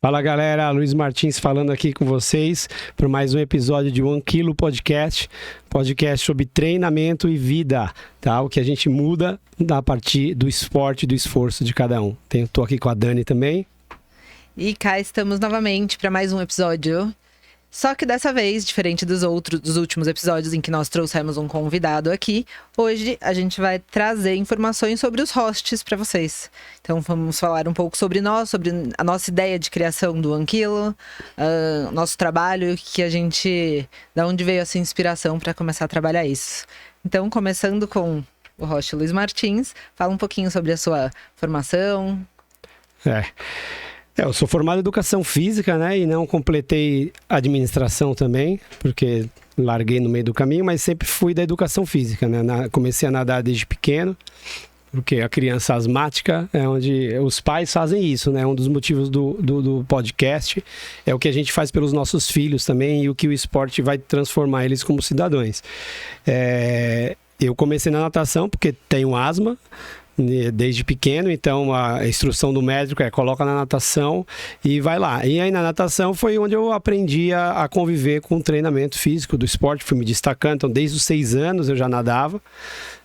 Fala galera, Luiz Martins falando aqui com vocês para mais um episódio de 1 Kilo Podcast sobre treinamento e vida, tá? O que a gente muda a partir do esporte e do esforço de cada um. Estou aqui com a Dani também. E cá estamos novamente para mais um episódio. Só que dessa vez, diferente dos últimos episódios em que nós trouxemos um convidado aqui, hoje a gente vai trazer informações sobre os hosts para vocês. Então vamos falar um pouco sobre nós, sobre a nossa ideia de criação do 1 Kilo, nosso trabalho, da onde veio essa inspiração para começar a trabalhar isso. Então, começando com o host Luiz Martins, fala um pouquinho sobre a sua formação. Eu sou formado em Educação Física, né? E não completei Administração também, porque larguei no meio do caminho, mas sempre fui da Educação Física, né? Comecei a nadar desde pequeno, porque a criança asmática é onde os pais fazem isso, né? Um dos motivos do podcast é o que a gente faz pelos nossos filhos também e o que o esporte vai transformar eles como cidadãos. Eu comecei na natação porque tenho asma, desde pequeno, então a instrução do médico é coloca na natação e vai lá. E aí na natação foi onde eu aprendi a conviver com o treinamento físico do esporte, fui me destacando. Então desde os 6 anos eu já nadava,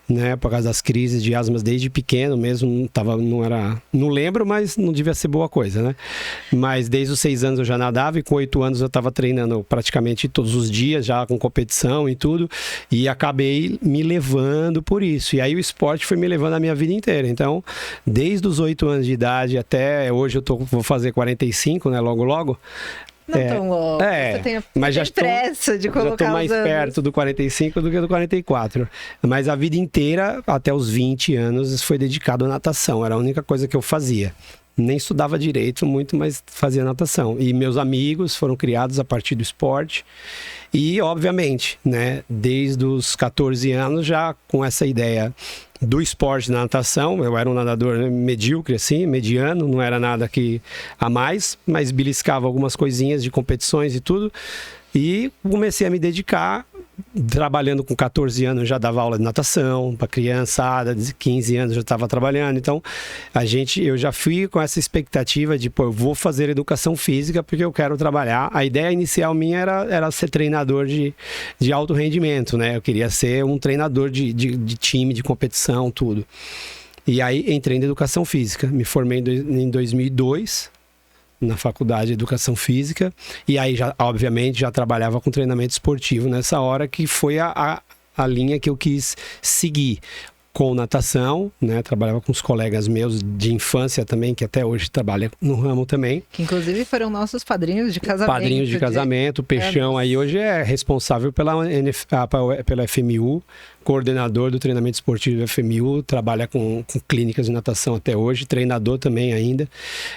né, por causa das crises de asmas desde pequeno mesmo, não lembro, mas não devia ser boa coisa, né? Mas desde os 6 anos eu já nadava e com 8 anos eu estava treinando praticamente todos os dias, já com competição e tudo, e acabei me levando por isso. E aí o esporte foi me levando a minha vida inteira. Então, desde os 8 anos de idade até hoje vou fazer 45, né, logo. Não tão logo. Mas já pressa de colocar. Já estou mais os anos. perto do 45 do que do 44. Mas a vida inteira, até os 20 anos, foi dedicado à natação. Era a única coisa que eu fazia. Nem estudava direito muito, mas fazia natação. E meus amigos foram criados a partir do esporte. E, obviamente, né, desde os 14 anos, já com essa ideia do esporte da natação, eu era um nadador medíocre, assim, mediano, não era nada que a mais, mas beliscava algumas coisinhas de competições e tudo. E comecei a me dedicar, trabalhando com 14 anos já dava aula de natação para criançada, de 15 anos já estava trabalhando. Então, eu já fui com essa expectativa de, eu vou fazer educação física porque eu quero trabalhar. A ideia inicial minha era ser treinador de alto rendimento, né? Eu queria ser um treinador de time, de competição, tudo. E aí entrei em educação física, me formei em 2002, na faculdade de Educação Física, e aí obviamente já trabalhava com treinamento esportivo nessa hora, que foi a linha que eu quis seguir com natação, né? Trabalhava com os colegas meus de infância também, que até hoje trabalham no ramo também. Que inclusive foram nossos padrinhos de casamento. Padrinhos de casamento, o Peixão aí hoje é responsável pela FMU, coordenador do treinamento esportivo do FMU, trabalha com clínicas de natação até hoje, treinador também ainda.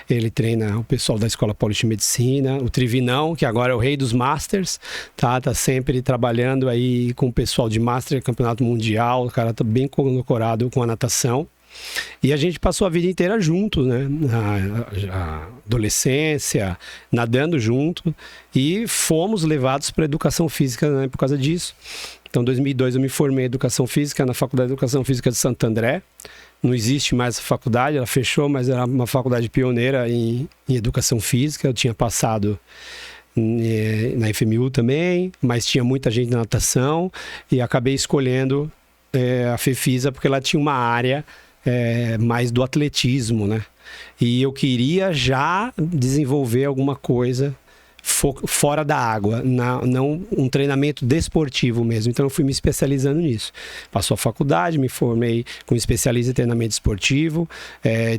Ele treina o pessoal da Escola Paulista de Medicina, o Trivinão, que agora é o rei dos Masters, tá sempre trabalhando aí com o pessoal de Master, Campeonato Mundial, o cara tá bem condecorado com a natação. E a gente passou a vida inteira juntos, né? A adolescência, nadando junto, e fomos levados para a educação física, né, por causa disso. Então, em 2002 eu me formei em Educação Física na Faculdade de Educação Física de Santo André. Não existe mais essa faculdade, ela fechou, mas era uma faculdade pioneira em Educação Física. Eu tinha passado na FMU também, mas tinha muita gente na natação e acabei escolhendo a FEFISA porque ela tinha uma área mais do atletismo, né? E eu queria já desenvolver alguma coisa fora da água, não um treinamento desportivo mesmo. Então eu fui me especializando nisso. Passou a faculdade, me formei com especialista em treinamento esportivo,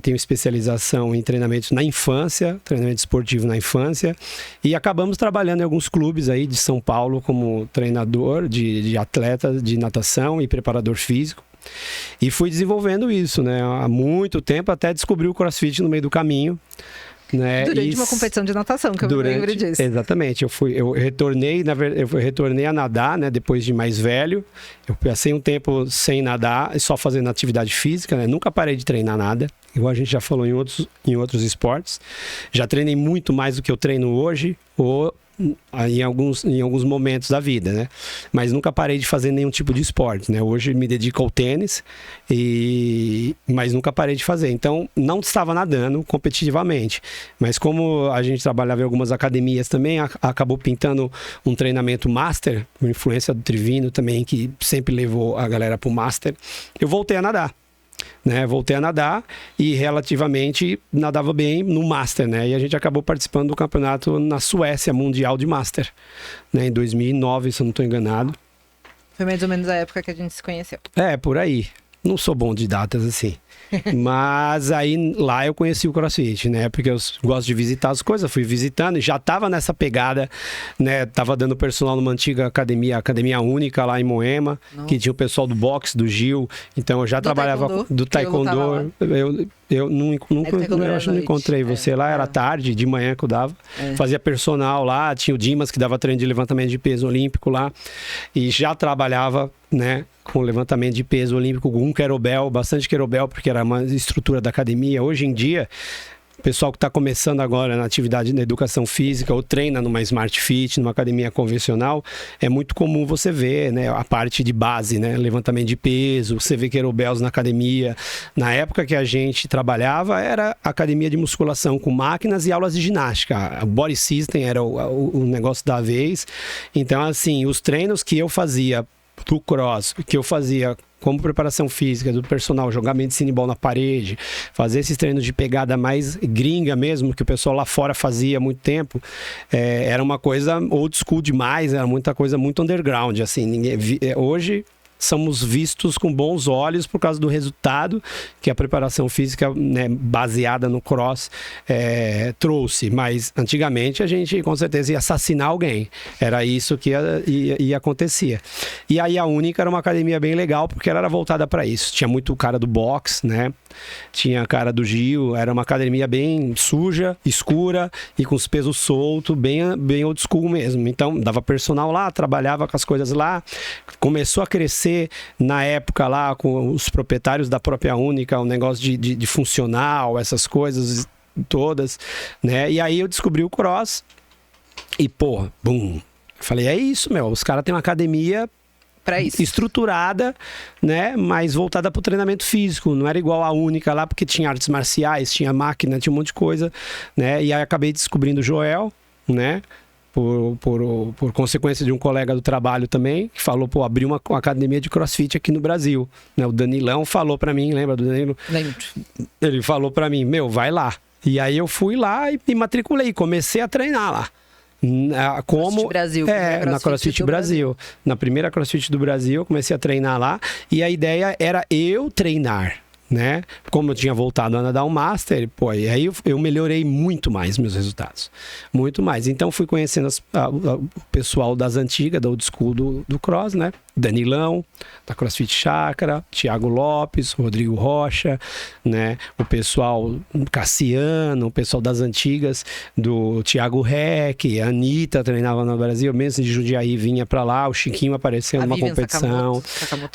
tenho especialização em treinamento na infância, treinamento esportivo na infância, e acabamos trabalhando em alguns clubes aí de São Paulo como treinador de atleta de natação e preparador físico. E fui desenvolvendo isso, né, há muito tempo, até descobri o CrossFit no meio do caminho. Né? Durante uma competição de natação, que eu me lembro disso. Exatamente, eu retornei a nadar, né, depois de mais velho. Eu passei um tempo sem nadar, só fazendo atividade física, né? Nunca parei de treinar nada, igual a gente já falou em outros esportes. Já treinei muito mais do que eu treino hoje, em alguns momentos da vida, né? Mas nunca parei de fazer nenhum tipo de esporte, né? Hoje me dedico ao tênis, mas nunca parei de fazer. Então, não estava nadando competitivamente. Mas como a gente trabalhava em algumas academias também, acabou pintando um treinamento master, com influência do Trivino também, que sempre levou a galera para o master. Eu voltei a nadar. Né, voltei a nadar e relativamente nadava bem no Master, né? E a gente acabou participando do campeonato na Suécia, Mundial de Master, né? Em 2009, se eu não estou enganado. Foi mais ou menos a época que a gente se conheceu. Por aí. Não sou bom de datas assim. Mas aí lá eu conheci o CrossFit, né? Porque eu gosto de visitar as coisas, fui visitando e já tava nessa pegada, né? Tava dando personal numa antiga academia única lá em Moema, que tinha o pessoal do boxe, do Gil. Então eu já trabalhava do Taekwondo. Eu acho que não encontrei você lá, era tarde, de manhã que eu dava. Fazia personal lá, tinha o Dimas que dava treino de levantamento de peso olímpico lá. E já trabalhava, né, com levantamento de peso olímpico, com kettlebell, bastante kettlebell, porque era uma estrutura da academia. Hoje em dia, o pessoal que está começando agora na atividade na educação física ou treina numa Smart Fit, numa academia convencional, é muito comum você ver, né, a parte de base, né, levantamento de peso, você vê kettlebells na academia. Na época que a gente trabalhava, era academia de musculação com máquinas e aulas de ginástica. A Body System era o negócio da vez. Então, assim, os treinos que eu fazia do cross, que eu fazia como preparação física do personal, jogar medicine ball na parede, fazer esses treinos de pegada mais gringa mesmo, que o pessoal lá fora fazia há muito tempo, era uma coisa old school demais, era muita coisa muito underground, assim, hoje somos vistos com bons olhos por causa do resultado que a preparação física, né, baseada no cross trouxe. Mas antigamente a gente com certeza ia assassinar alguém. Era isso que ia acontecia. E aí a Única era uma academia bem legal porque ela era voltada para isso. Tinha muito cara do boxe, né? Tinha cara do Gil. Era uma academia bem suja, escura e com os pesos soltos, bem old school mesmo. Então dava personal lá, trabalhava com as coisas lá. Começou a crescer na época lá com os proprietários da própria Única, um negócio de funcional, essas coisas todas, né? E aí eu descobri o cross e, porra, bum. Falei, é isso, meu. Os caras têm uma academia pra isso, estruturada, né? Mas voltada pro treinamento físico. Não era igual a Única lá, porque tinha artes marciais, tinha máquina, tinha um monte de coisa, né? E aí acabei descobrindo o Joel, né? Por consequência de um colega do trabalho também, que falou, pô, abriu uma academia de CrossFit aqui no Brasil, né? O Danilão falou pra mim, lembra do Danilo? Lembro. Ele falou pra mim, meu, vai lá. E aí eu fui lá e me matriculei, comecei a treinar lá. CrossFit Brasil, na CrossFit Brasil. Na primeira CrossFit do Brasil, eu comecei a treinar lá. E a ideia era eu treinar, né? Como eu tinha voltado a nadar um Master, pô, e aí eu melhorei muito mais meus resultados. Muito mais. Então fui conhecendo o pessoal das antigas, da old school do Cross, né? Danilão, da CrossFit Chácara, Thiago Lopes, Rodrigo Rocha, né? O pessoal Cassiano, o pessoal das antigas, do Thiago Reck, a Anitta treinava no Brasil, mesmo de Jundiaí vinha pra lá, o Chiquinho apareceu numa competição,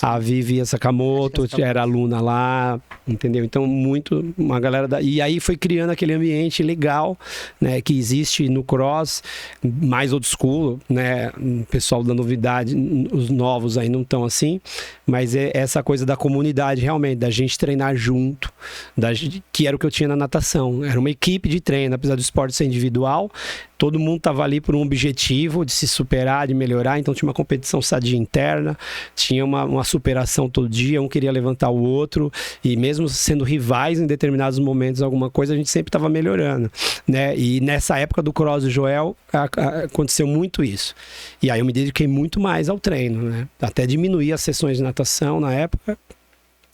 a Vivian Sakamoto era aluna lá, entendeu? Então uma galera e aí foi criando aquele ambiente legal, né? Que existe no Cross, mais old school, né? O pessoal da novidade, os novos aí não estão assim, mas é essa coisa da comunidade realmente, da gente treinar junto, que era o que eu tinha na natação. Era uma equipe de treino, apesar do esporte ser individual, todo mundo estava ali por um objetivo de se superar, de melhorar, então tinha uma competição sadia interna, tinha uma superação todo dia, um queria levantar o outro, e mesmo sendo rivais em determinados momentos, alguma coisa, a gente sempre estava melhorando, né? E nessa época do Cross do Joel, aconteceu muito isso. E aí eu me dediquei muito mais ao treino, né? Até diminuir as sessões de natação na época,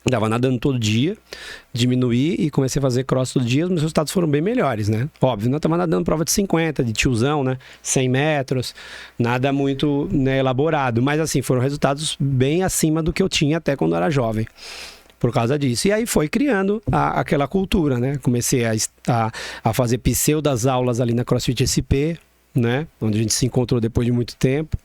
estava nadando todo dia, diminuí e comecei a fazer cross todo dia, os meus resultados foram bem melhores, né? Óbvio, não estava nadando prova de 50, de tiozão, né? 100 metros, nada muito, né, elaborado, mas assim, foram resultados bem acima do que eu tinha até quando eu era jovem, por causa disso. E aí foi criando aquela cultura, né? Comecei a fazer pseudas aulas ali na CrossFit SP, né? Onde a gente se encontrou depois de muito tempo.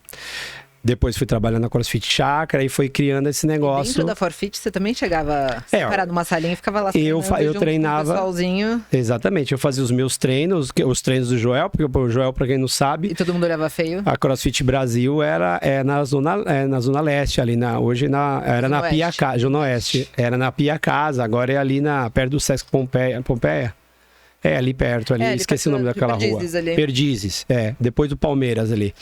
Depois fui trabalhar na CrossFit Chácara e foi criando esse negócio. Dentro da Forfit, você também chegava separado numa salinha e ficava lá eu treinava. Pessoalzinho. Exatamente, eu fazia os meus treinos, os treinos do Joel, porque o Joel, pra quem não sabe. E todo mundo olhava feio? A CrossFit Brasil era na zona leste, ali hoje era na Pia Casa, Zona Oeste. Era na Pia Casa, agora é ali perto do Sesc Pompeia. É, ali perto, ali esqueci o nome daquela rua. Perdizes, depois do Palmeiras ali.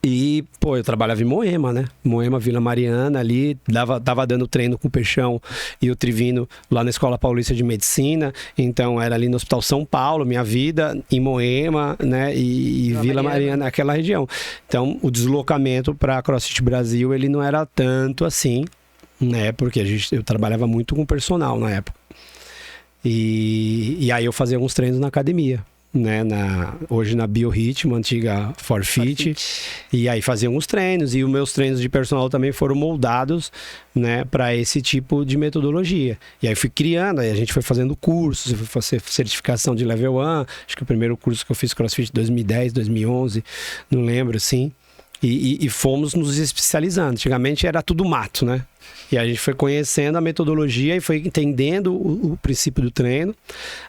E, eu trabalhava em Moema, né? Moema, Vila Mariana, ali, tava dando treino com o Peixão e o Trivino lá na Escola Paulista de Medicina. Então, era ali no Hospital São Paulo, minha vida, em Moema, né? E Vila Mariana, aquela região. Então, o deslocamento para CrossFit Brasil, ele não era tanto assim, né? Porque eu trabalhava muito com personal na época. E aí eu fazia alguns treinos na academia. Né, hoje na Biorritmo, antiga Forfit, e aí fazia uns treinos, e os meus treinos de personal também foram moldados, né, para esse tipo de metodologia. E aí fui criando, aí a gente foi fazendo cursos, eu fui fazer certificação de Level 1, acho que o primeiro curso que eu fiz CrossFit 2010, 2011, não lembro, assim, e fomos nos especializando. Antigamente era tudo mato, né? E a gente foi conhecendo a metodologia e foi entendendo o princípio do treino,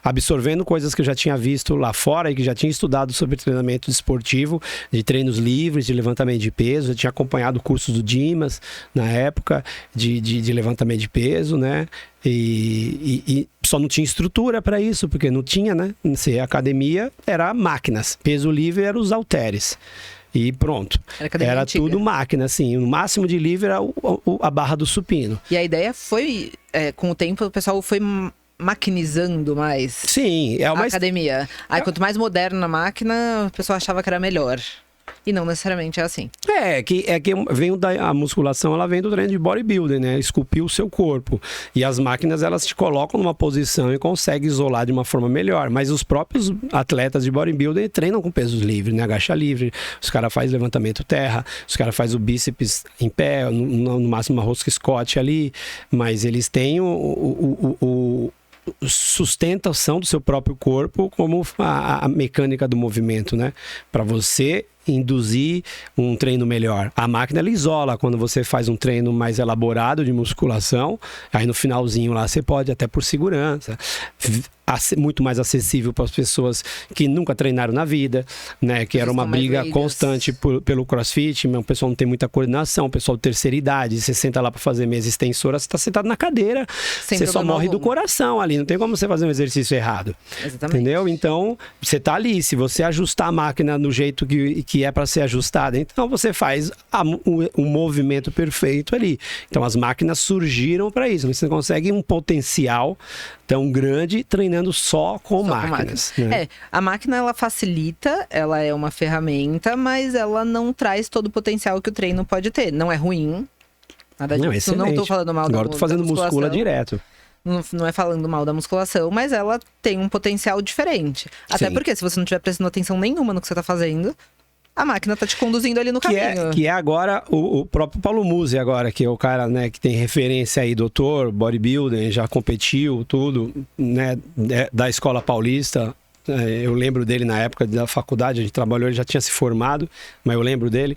absorvendo coisas que eu já tinha visto lá fora e que já tinha estudado sobre treinamento esportivo, de treinos livres, de levantamento de peso. Eu tinha acompanhado cursos do Dimas na época de levantamento de peso, né? E só não tinha estrutura para isso, porque não tinha, né? Se a academia era máquinas, peso livre era os halteres. E pronto. Era tudo máquina, assim. O máximo de livre era a barra do supino. E a ideia foi, com o tempo, o pessoal foi maquinizando mais. Sim. A academia. Aí, quanto mais moderna a máquina, o pessoal achava que era melhor. E não necessariamente é assim. Que vem a musculação, ela vem do treino de bodybuilding, né? Esculpir o seu corpo. E as máquinas, elas te colocam numa posição e conseguem isolar de uma forma melhor. Mas os próprios atletas de bodybuilding treinam com pesos livres, né? Agacha livre, os caras fazem levantamento terra, os caras fazem o bíceps em pé, no máximo uma rosca Scott ali. Mas eles têm sustentação do seu próprio corpo como a mecânica do movimento, né? Para você induzir um treino melhor. A máquina, ela isola quando você faz um treino mais elaborado de musculação, aí no finalzinho lá você pode, até por segurança, muito mais acessível para as pessoas que nunca treinaram na vida, né? Que era uma briga constante pelo CrossFit, o pessoal não tem muita coordenação, o pessoal de terceira idade, você senta lá para fazer mesa extensora, você está sentado na cadeira, você só morre do coração ali, não tem como você fazer um exercício errado. Exatamente. Entendeu? Então, você tá ali, se você ajustar a máquina no jeito que é para ser ajustada, então você faz o movimento perfeito ali. Então, as máquinas surgiram para isso, você consegue um potencial tão grande treinando só com máquinas. Né? A máquina, ela facilita, ela é uma ferramenta, mas ela não traz todo o potencial que o treino pode ter. Não é ruim, nada disso. Não estou falando mal Agora estou fazendo muscula direto. Não é falando mal da musculação, mas ela tem um potencial diferente. Até porque se você não estiver prestando atenção nenhuma no que você está fazendo, a máquina tá te conduzindo ali no caminho. Que é agora o próprio Paulo Musi agora, que é o cara, né, que tem referência aí, doutor, bodybuilder, já competiu, tudo, né, da Escola Paulista. Eu lembro dele na época da faculdade, a gente trabalhou, ele já tinha se formado, mas eu lembro dele.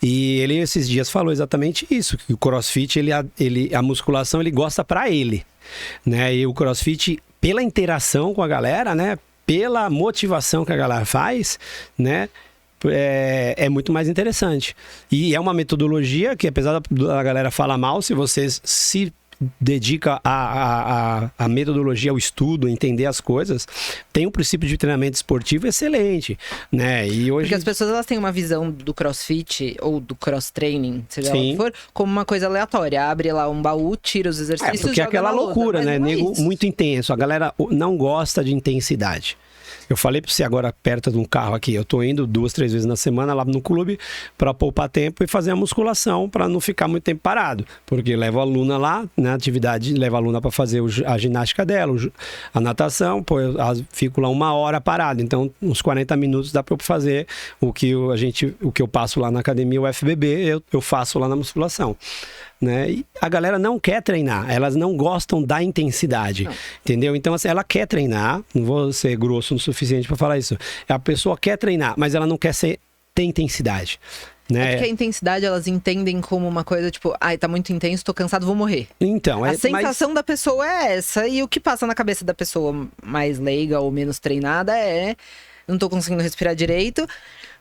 E ele esses dias falou exatamente isso, que o CrossFit, a musculação, ele gosta pra ele, né? E o CrossFit, pela interação com a galera, né, pela motivação que a galera faz, né, é muito mais interessante. E é uma metodologia que, apesar da galera falar mal, se você se dedica a metodologia, ao estudo, a entender as coisas, tem um princípio de treinamento esportivo excelente, né? E hoje... Porque as pessoas, elas têm uma visão do CrossFit ou do cross-training, seja lá o que for, como uma coisa aleatória. Abre lá um baú, tira os exercícios, porque é aquela loucura, lousa, né? Nego muito intenso. A galera não gosta de intensidade. Eu falei para você agora, perto de um carro aqui, eu tô indo 2, 3 vezes na semana lá no clube para poupar tempo e fazer a musculação para não ficar muito tempo parado. Porque levo a aluna lá, na atividade, levo a aluna para fazer a ginástica dela, a natação, eu fico lá 1 hora parado. Então, uns 40 minutos dá para eu fazer o que eu passo lá na academia, o FBB, eu faço lá na musculação. Né? E a galera não quer treinar, elas não gostam da intensidade, entendeu? Então, assim, ela quer treinar, não vou ser grosso o suficiente para falar isso, a pessoa quer treinar, mas ela não quer ter intensidade, né? É porque a intensidade, elas entendem como uma coisa, tipo, ai, tá muito intenso, tô cansado, vou morrer. Então, A sensação da pessoa é essa, e o que passa na cabeça da pessoa mais leiga ou menos treinada é, não tô conseguindo respirar direito,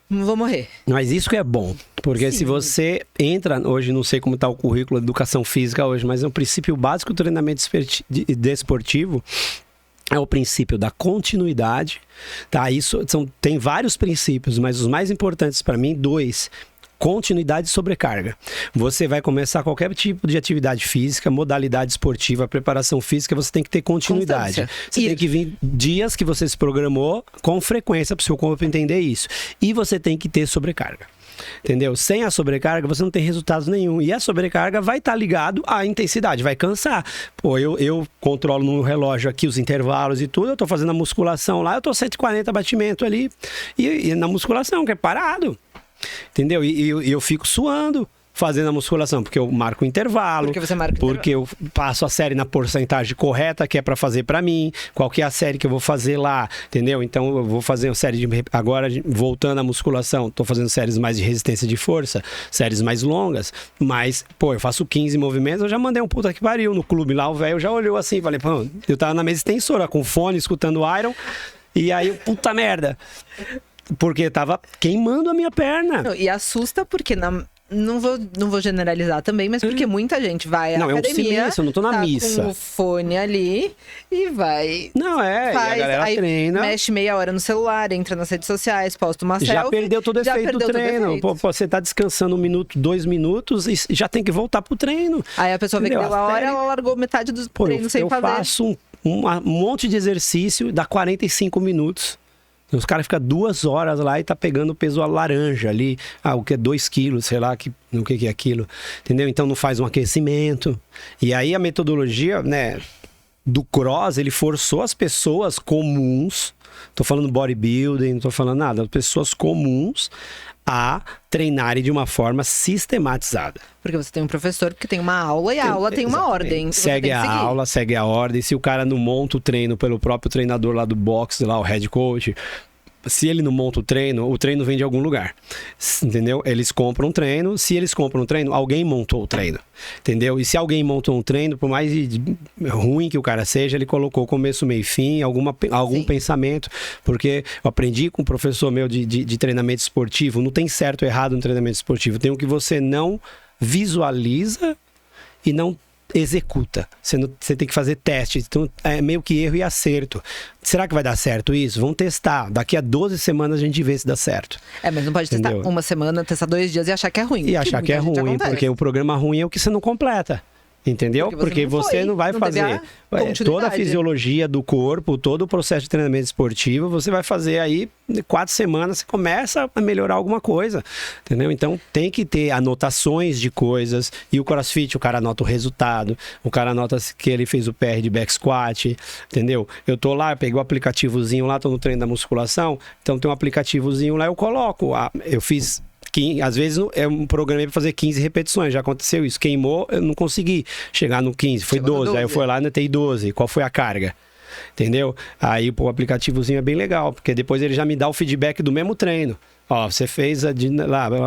vou morrer. Mas isso que é bom, porque Sim. se você entra, hoje não sei como está o currículo de educação física hoje, mas é um princípio básico do treinamento desportivo, é o princípio da continuidade, tá? Isso tem vários princípios, mas os mais importantes para mim, 2. Continuidade e sobrecarga. Você vai começar qualquer tipo de atividade física, modalidade esportiva, preparação física, você tem que ter continuidade. Você tem que vir dias que você se programou com frequência para o seu corpo entender isso. E você tem que ter sobrecarga. Entendeu? Sem a sobrecarga, você não tem resultados nenhum. E a sobrecarga vai estar ligado à intensidade, vai cansar. Pô, eu controlo no relógio aqui os intervalos e tudo, eu tô fazendo a musculação lá, eu tô 140 batimentos ali. E na musculação, que é parado. Entendeu? E eu fico suando fazendo a musculação, porque eu marco o intervalo, Porque você marca o porque eu passo a série na porcentagem correta que é para fazer para mim, qual que é a série que eu vou fazer lá, entendeu? Então eu vou fazer uma série de... Agora, voltando à musculação, tô fazendo séries mais de resistência de força, séries mais longas, mas, pô, eu faço 15 movimentos, eu já mandei um puta que pariu no clube lá, o velho já olhou assim, falei, pô, eu tava na mesa extensora com fone, escutando Iron, e aí, puta merda... Porque tava queimando a minha perna. Não, e assusta porque não vou generalizar também, mas porque muita gente vai à academia, é um silêncio, eu não tô na missa. Com o fone ali e vai. Não, e a galera aí treina. Mexe meia hora no celular, entra nas redes sociais, posta uma selfie. Já perdeu todo o efeito do treino. Pô, você tá descansando 1 minuto, 2 minutos e já tem que voltar pro treino. Aí a pessoa vê que deu a hora, ela largou metade do treino sem fazer. Eu faço um monte de exercício, dá 45 minutos. Os caras ficam 2 horas lá e tá pegando o peso laranja ali. O que é 2 quilos, sei lá, o que é aquilo. Entendeu? Então não faz um aquecimento. E aí a metodologia, né, do cross, ele forçou as pessoas comuns, tô falando bodybuilding, não tô falando nada, as pessoas comuns a treinarem de uma forma sistematizada. Porque você tem um professor que tem uma aula e a aula tem uma ordem. Segue a aula, segue a ordem. Se o cara não monta o treino pelo próprio treinador lá do boxe, lá o head coach, se ele não monta o treino vem de algum lugar, entendeu? Eles compram um treino, se eles compram um treino, alguém montou o treino, entendeu? E se alguém montou um treino, por mais ruim que o cara seja, ele colocou começo, meio e fim, algum pensamento, porque eu aprendi com um professor meu de treinamento esportivo, não tem certo ou errado no treinamento esportivo, tem o que você não visualiza e não executa. Você tem que fazer testes. Então, é meio que erro e acerto. Será que vai dar certo isso? Vamos testar. Daqui a 12 semanas a gente vê se dá certo. Mas não pode testar uma semana, testar 2 dias e achar que é ruim. E achar que é ruim, porque o programa ruim é o que você não completa. Entendeu? Porque você não vai fazer toda a fisiologia do corpo, todo o processo de treinamento esportivo, você vai fazer aí 4 semanas, você começa a melhorar alguma coisa, entendeu? Então tem que ter anotações de coisas, e o CrossFit, o cara anota o resultado, o cara anota que ele fez o PR de back squat, entendeu? Eu tô lá, eu peguei o aplicativozinho lá, tô no treino da musculação, então tem um aplicativozinho lá, eu coloco, eu fiz... Às vezes é um programa para fazer 15 repetições, já aconteceu isso, queimou, eu não consegui chegar no 15, foi 12, aí eu fui lá e anotei 12, qual foi a carga? Entendeu? Aí o aplicativozinho é bem legal, porque depois ele já me dá o feedback do mesmo treino. Ó, você fez a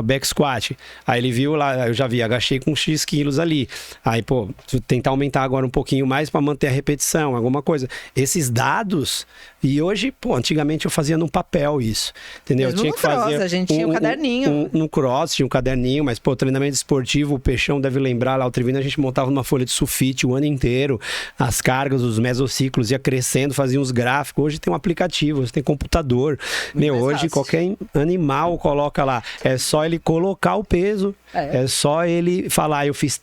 back squat. Aí ele viu lá, eu já vi, agachei com X quilos ali. Aí, pô, tentar aumentar agora um pouquinho mais para manter a repetição, alguma coisa. Esses dados, e hoje, pô, antigamente eu fazia num papel isso, entendeu? Mesmo tinha no que fazer cross, a gente tinha um caderninho. No cross tinha um caderninho, mas, pô, treinamento esportivo, o Peixão deve lembrar lá, o Trivino, a gente montava numa folha de sulfite o ano inteiro, as cargas, os mesociclos, ia crescendo, fazia uns gráficos. Hoje tem um aplicativo, você tem computador. Hoje qualquer animal coloca lá, é só ele colocar o peso, é só ele falar, eu fiz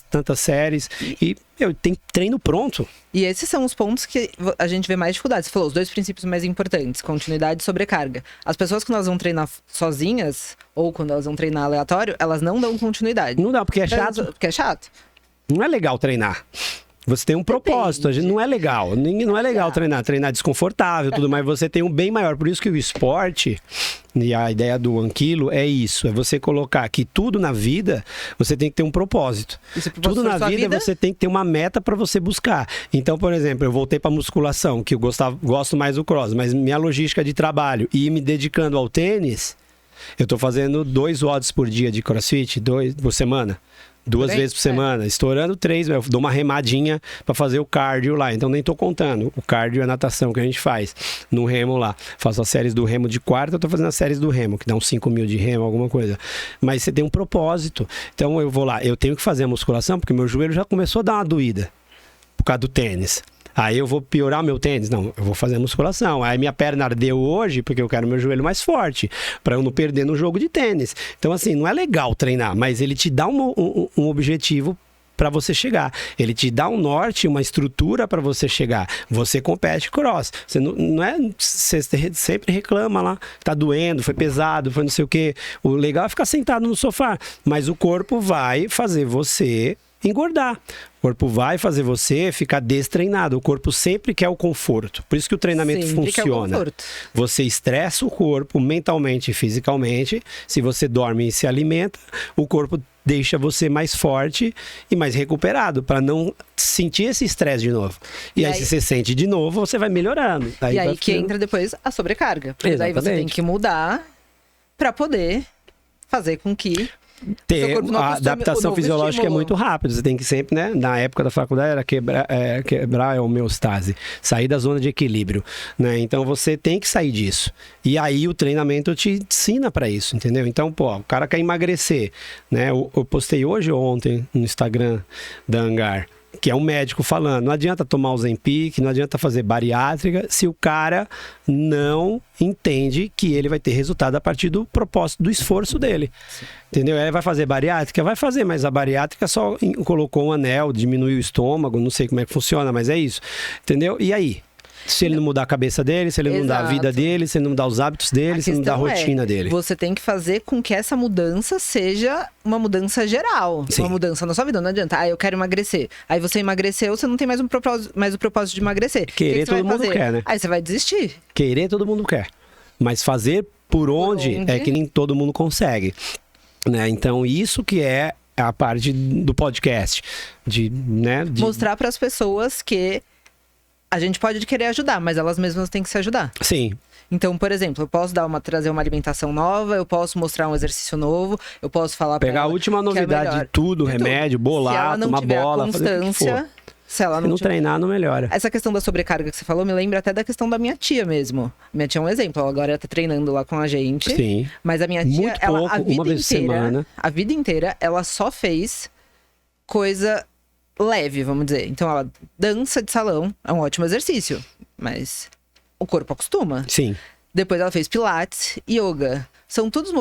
tantas séries e tem treino pronto. E esses são os pontos que a gente vê mais dificuldade. Você falou os 2 princípios mais importantes, continuidade e sobrecarga. As pessoas que elas vão treinar sozinhas, ou quando elas vão treinar aleatório, elas não dão continuidade. Não dá, porque é chato. Porque é chato. Não é legal treinar. Você tem um propósito, não é legal. Não é legal treinar desconfortável, tudo, mas você tem um bem maior. Por isso que o esporte, e a ideia do Anquilo é isso, é você colocar que tudo na vida, você tem que ter um propósito. Tudo na vida você tem que ter uma meta para você buscar. Então, por exemplo, eu voltei para musculação, que eu gosto mais do cross, mas minha logística de trabalho e me dedicando ao tênis, Eu tô fazendo 2 watts por dia de CrossFit, 2 por semana. 2 vezes por semana, estourando 3, eu dou uma remadinha para fazer o cardio lá, então nem tô contando. O cardio é a natação que a gente faz no remo lá. Faço as séries do remo de quarta, eu tô fazendo as séries do remo, que dá uns 5 mil de remo, alguma coisa. Mas você tem um propósito. Então eu vou lá, eu tenho que fazer a musculação, porque meu joelho já começou a dar uma doída por causa do tênis. Aí eu vou piorar meu tênis? Não, eu vou fazer a musculação. Aí minha perna ardeu hoje porque eu quero meu joelho mais forte, para eu não perder no jogo de tênis. Então, assim, não é legal treinar, mas ele te dá um objetivo para você chegar. Ele te dá um norte, uma estrutura para você chegar. Você compete cross. Você não é... Você sempre reclama lá, tá doendo, foi pesado, foi não sei o quê. O legal é ficar sentado no sofá, mas o corpo vai fazer você engordar. O corpo vai fazer você ficar destreinado. O corpo sempre quer o conforto. Por isso que o treinamento funciona. Você estressa o corpo mentalmente e fisicamente. Se você dorme e se alimenta, o corpo deixa você mais forte e mais recuperado, para não sentir esse estresse de novo. E aí, se você sente de novo, você vai melhorando. E aí que entra depois a sobrecarga. Porque daí você tem que mudar para poder fazer com que a adaptação fisiológica é muito rápida. Você tem que sempre, né? Na época da faculdade era quebrar a homeostase, sair da zona de equilíbrio, né? Então você tem que sair disso. E aí o treinamento te ensina para isso, entendeu? Então, o cara quer emagrecer, né? Eu postei hoje ou ontem no Instagram da Hangar, que é um médico falando, não adianta tomar o Ozempic, não adianta fazer bariátrica se o cara não entende que ele vai ter resultado a partir do propósito do esforço dele. Entendeu? Ele vai fazer bariátrica? Vai fazer, mas a bariátrica só colocou um anel, diminuiu o estômago, não sei como é que funciona, mas é isso. Entendeu? E aí? Se ele não mudar a cabeça dele, se ele não mudar a vida dele, se ele não mudar os hábitos dele, se ele não mudar a rotina dele. Você tem que fazer com que essa mudança seja uma mudança geral. Sim. Uma mudança na sua vida. Não adianta, eu quero emagrecer. Aí você emagreceu, você não tem mais o propósito de emagrecer. Querer todo mundo quer, né? Aí você vai desistir. Querer todo mundo quer. Mas fazer por onde é que nem todo mundo consegue. Né? Então isso que é a parte do podcast. Mostrar para as pessoas que a gente pode querer ajudar, mas elas mesmas têm que se ajudar. Sim. Então, por exemplo, eu posso trazer uma alimentação nova, eu posso mostrar um exercício novo, eu posso falar pegar a última novidade de tudo, remédio, bolar, tomar bola, fazer o que for. Se ela não treinar, não melhora. Essa questão da sobrecarga que você falou me lembra até da questão da minha tia mesmo. Minha tia é um exemplo, ela agora tá treinando lá com a gente. Sim. Mas a minha tia, muito pouco, uma vez por semana. A vida inteira, ela só fez coisa leve, vamos dizer. Então, ela dança de salão, é um ótimo exercício, mas o corpo acostuma. Sim. Depois ela fez pilates, yoga. São todos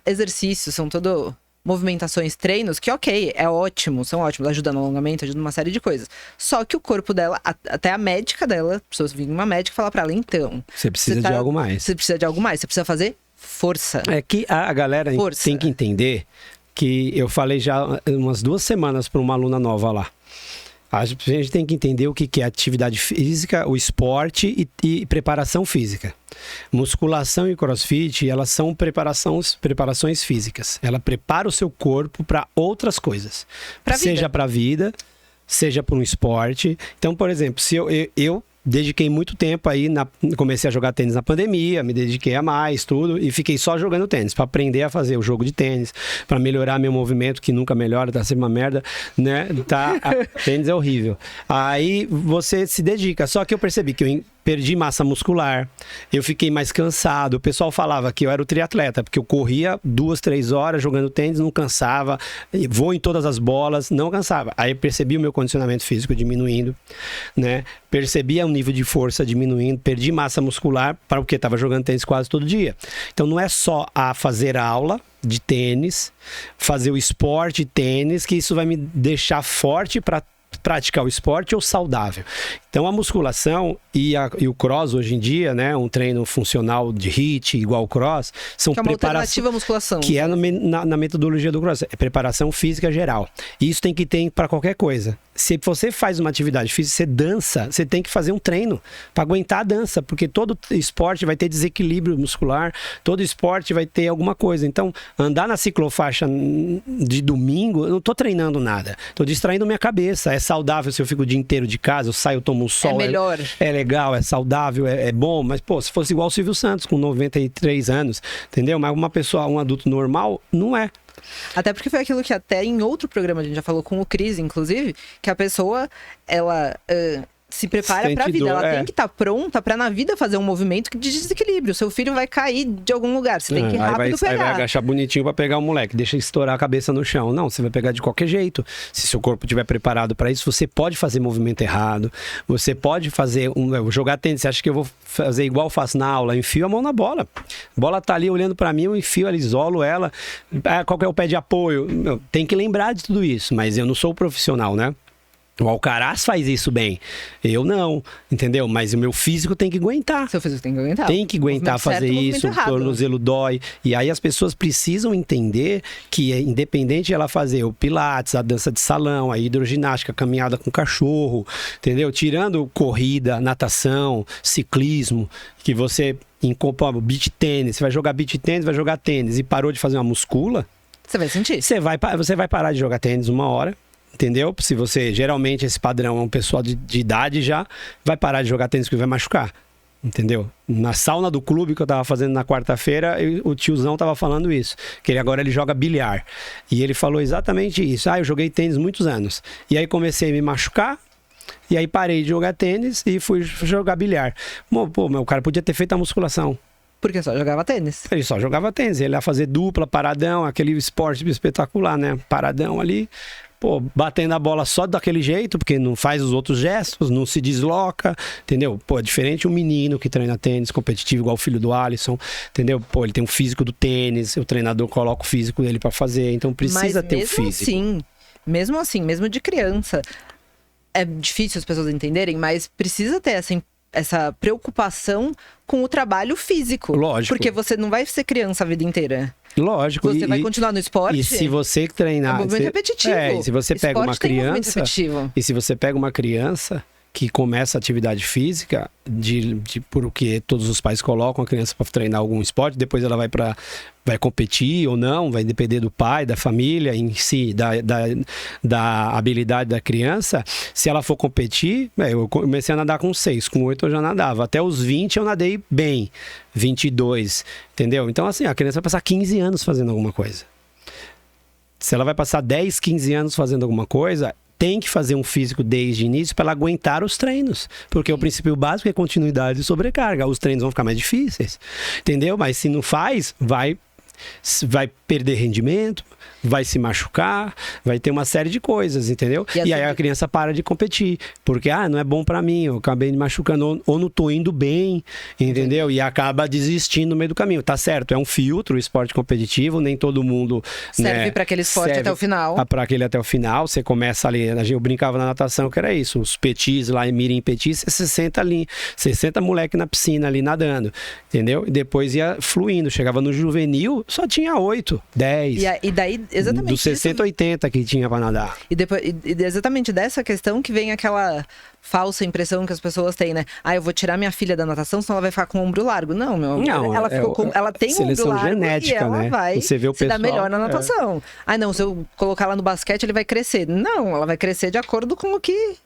exercícios, são tudo movimentações, treinos, que é ótimo, são ótimos, ajuda no alongamento, ajuda numa série de coisas. Só que o corpo dela, até a médica dela, pessoas vir uma médica falar pra ela, então... Você precisa de algo mais. Você precisa de algo mais, você precisa fazer força. É que a galera tem que entender que eu falei já umas 2 semanas para uma aluna nova lá. A gente tem que entender o que é atividade física, o esporte e preparação física. Musculação e crossfit, elas são preparações físicas. Ela prepara o seu corpo para outras coisas. Seja para a vida, seja para um esporte. Então, por exemplo, se eu dediquei muito tempo aí, comecei a jogar tênis na pandemia, me dediquei a mais, tudo, e fiquei só jogando tênis, para aprender a fazer o jogo de tênis, para melhorar meu movimento, que nunca melhora, tá sempre uma merda, né? Tênis é horrível. Aí você se dedica, só que eu percebi que eu perdi massa muscular, eu fiquei mais cansado. O pessoal falava que eu era o triatleta, porque eu corria 2, 3 horas jogando tênis, não cansava, vou em todas as bolas, não cansava. Aí eu percebi o meu condicionamento físico diminuindo, né? Percebi o nível de força diminuindo, perdi massa muscular, porque estava jogando tênis quase todo dia. Então não é só a fazer aula de tênis, fazer o esporte tênis, que isso vai me deixar forte para praticar o esporte ou saudável. Então a musculação e o cross hoje em dia, né, um treino funcional de HIIT igual o cross, são que é uma alternativa à musculação. Que é na metodologia do cross, é preparação física geral. E isso tem que ter para qualquer coisa. se você faz uma atividade física, você dança, você tem que fazer um treino para aguentar a dança, porque todo esporte vai ter desequilíbrio muscular, todo esporte vai ter alguma coisa. Então, andar na ciclofaixa de domingo, eu não tô treinando nada, tô distraindo minha cabeça. É saudável se eu fico o dia inteiro de casa, eu saio, tomo um sol. É melhor. É legal, é saudável, é bom, mas, pô, se fosse igual o Silvio Santos, com 93 anos, entendeu? Mas uma pessoa, um adulto normal, não é. Até porque foi aquilo que até em outro programa a gente já falou com o Cris, inclusive, que a pessoa, ela se prepara pra vida. Ela tem que estar pronta pra na vida fazer um movimento de desequilíbrio. Seu filho vai cair de algum lugar, você tem que ir rápido pegar. Aí vai agachar bonitinho pra pegar o moleque, deixa estourar a cabeça no chão. Não, você vai pegar de qualquer jeito. Se seu corpo estiver preparado pra isso, você pode fazer movimento errado, você pode fazer jogar tênis. Você acha que eu vou fazer igual eu faço na aula? Enfio a mão na bola. A bola tá ali olhando pra mim, eu enfio, ela isolo ela. Qual que é o pé de apoio? Tem que lembrar de tudo isso, mas eu não sou profissional, né? O Alcaraz faz isso bem. Eu não, entendeu? Mas o meu físico tem que aguentar. Seu físico tem que aguentar. Tem que aguentar fazer isso, o tornozelo dói. E aí as pessoas precisam entender que é independente de ela fazer o pilates, a dança de salão, a hidroginástica, a caminhada com cachorro, entendeu? Tirando corrida, natação, ciclismo, que você beach tênis, você vai jogar beach tênis, vai jogar tênis e parou de fazer uma muscula, você vai sentir. Você vai parar de jogar tênis uma hora. Entendeu? Se você, geralmente, esse padrão é um pessoal de idade já, vai parar de jogar tênis porque vai machucar. Entendeu? Na sauna do clube que eu tava fazendo na quarta-feira, o tiozão tava falando isso. Que ele joga bilhar. E ele falou exatamente isso. Eu joguei tênis muitos anos. E aí comecei a me machucar. E aí parei de jogar tênis e fui jogar bilhar. Pô, meu cara podia ter feito a musculação. Porque só jogava tênis. Ele só jogava tênis. Ele ia fazer dupla, paradão, aquele esporte espetacular, né? Paradão ali. Pô, batendo a bola só daquele jeito, porque não faz os outros gestos, não se desloca, entendeu? Pô, é diferente um menino que treina tênis competitivo, igual o filho do Alisson, entendeu? Pô, ele tem um físico do tênis, o treinador coloca o físico dele pra fazer, então precisa ter o físico. Mesmo assim, mesmo de criança, é difícil as pessoas entenderem, mas precisa ter essa preocupação com o trabalho físico. Lógico. Porque você não vai ser criança a vida inteira. Lógico. Você vai continuar no esporte. E se você treinar... É um movimento repetitivo. E se você pega uma criança... E se você pega uma criança que começa a atividade física, por o que todos os pais colocam a criança para treinar algum esporte, depois ela vai competir ou não, vai depender do pai, da família em si, da habilidade da criança. Se ela for competir, eu comecei a nadar com 6, com 8 eu já nadava. Até os 20 eu nadei bem, 22, entendeu? Então assim, a criança vai passar 15 anos fazendo alguma coisa. Se ela vai passar 10, 15 anos fazendo alguma coisa, tem que fazer um físico desde o início para ela aguentar os treinos. Porque o princípio básico é continuidade e sobrecarga. Os treinos vão ficar mais difíceis, entendeu? Mas se não faz, vai perder rendimento, vai se machucar, vai ter uma série de coisas, entendeu? E aí a criança para de competir, porque não é bom pra mim, eu acabei me machucando, ou não tô indo bem, entendeu? E acaba desistindo no meio do caminho. Tá certo, é um filtro o esporte competitivo, nem todo mundo serve para aquele esporte até o final. Para aquele até o final, você começa ali, eu brincava na natação que era isso, os petis lá, mirim petis, você senta ali, 60 moleque na piscina ali nadando, entendeu? E depois ia fluindo, chegava no juvenil, só tinha 8, 10. E daí, exatamente dos 60, 80 que tinha pra nadar. E exatamente dessa questão que vem aquela falsa impressão que as pessoas têm, né? Eu vou tirar minha filha da natação, senão ela vai ficar com o ombro largo. Não, meu amor. Ela tem um ombro largo genética, e ela vai você vê o se dar melhor na natação. Não, se eu colocar ela no basquete, ele vai crescer. Não, ela vai crescer de acordo com o que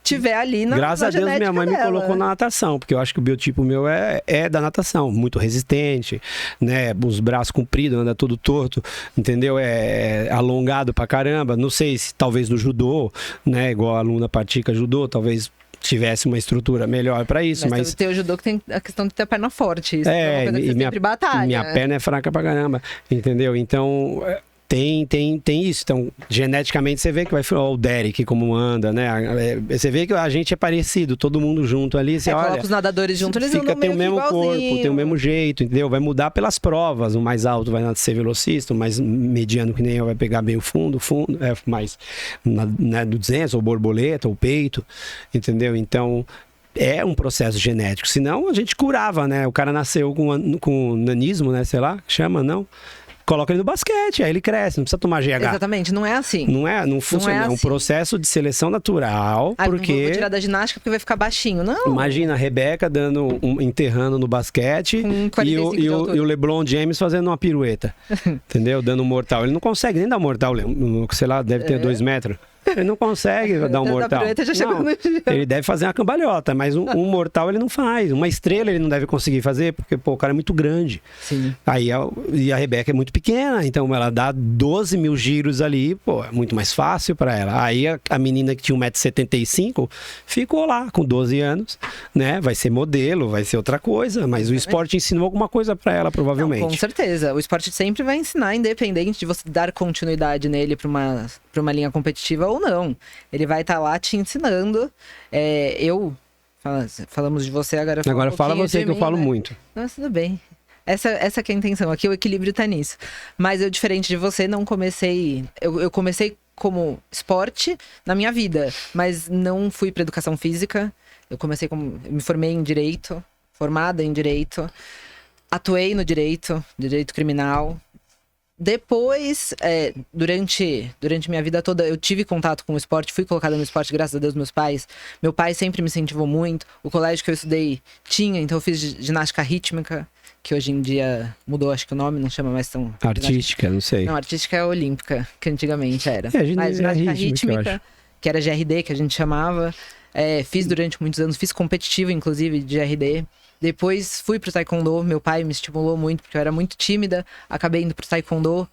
tiver ali na Graças a Deus, minha mãe dela. me colocou na natação, porque eu acho que o biotipo meu é da natação, muito resistente, né? Os braços compridos, anda tudo torto, entendeu? É alongado pra caramba. Não sei se talvez no judô, né? Igual a aluna pratica judô, talvez tivesse uma estrutura melhor para isso, mas tem o judô que tem a questão de ter a perna forte, isso é uma coisa que você sempre batalha. Minha perna é fraca pra caramba, entendeu? Então tem isso. Então, geneticamente você vê que vai o Derek como anda, né? Você vê que a gente é parecido, todo mundo junto ali. Você olha, coloca os nadadores juntos, eles andam tem o mesmo igualzinho. corpo, tem o mesmo jeito, entendeu? Vai mudar pelas provas. O mais alto vai ser velocista, o mais mediano que nem eu vai pegar bem o fundo, mais do 200, ou borboleta, ou peito, entendeu? Então é um processo genético. Senão a gente curava, né? O cara nasceu com nanismo, né? Sei lá, chama, não? coloca ele no basquete, aí ele cresce, não precisa tomar GH. Exatamente, não é assim. Não funciona, é um processo de seleção natural, porque... Não vou tirar da ginástica porque vai ficar baixinho, não. Imagina a Rebeca enterrando no basquete e o LeBron James fazendo uma pirueta, entendeu? Dando um mortal. Ele não consegue nem dar um mortal, sei lá, deve ter 2 metros. Ele não consegue dar um mortal. Não, ele deve fazer uma cambalhota, mas um mortal ele não faz. Uma estrela ele não deve conseguir fazer, porque pô, o cara é muito grande. Sim. Aí e a Rebeca é muito pequena, então ela dá 12 mil giros ali, pô, é muito mais fácil para ela. Aí a menina que tinha 1,75 m ficou lá com 12 anos, né? Vai ser modelo, vai ser outra coisa, mas o esporte ensinou alguma coisa para ela, provavelmente. Não, com certeza. O esporte sempre vai ensinar, independente de você dar continuidade nele para uma linha competitiva ou não. Ele vai estar lá te ensinando. Falamos de você agora. Agora fala você que eu falo muito. Nossa, tudo bem. Essa que é a intenção. Aqui o equilíbrio tá nisso. Mas eu, diferente de você, não comecei... Eu comecei como esporte na minha vida, mas não fui para educação física. Eu me formei em direito, formada em direito. Atuei no direito criminal. Depois, durante minha vida toda, eu tive contato com o esporte, fui colocada no esporte, graças a Deus, meu pai sempre me incentivou muito. O colégio que eu estudei tinha, então eu fiz ginástica rítmica, que hoje em dia mudou, acho que o nome não chama mais tão... Artística, não sei. Não, artística é olímpica, que antigamente era. Mas ginástica rítmica, que era GRD, que a gente chamava. Fiz durante muitos anos, fiz competitivo, inclusive, de GRD. Depois fui pro taekwondo, meu pai me estimulou muito, porque eu era muito tímida, acabei indo pro taekwondo.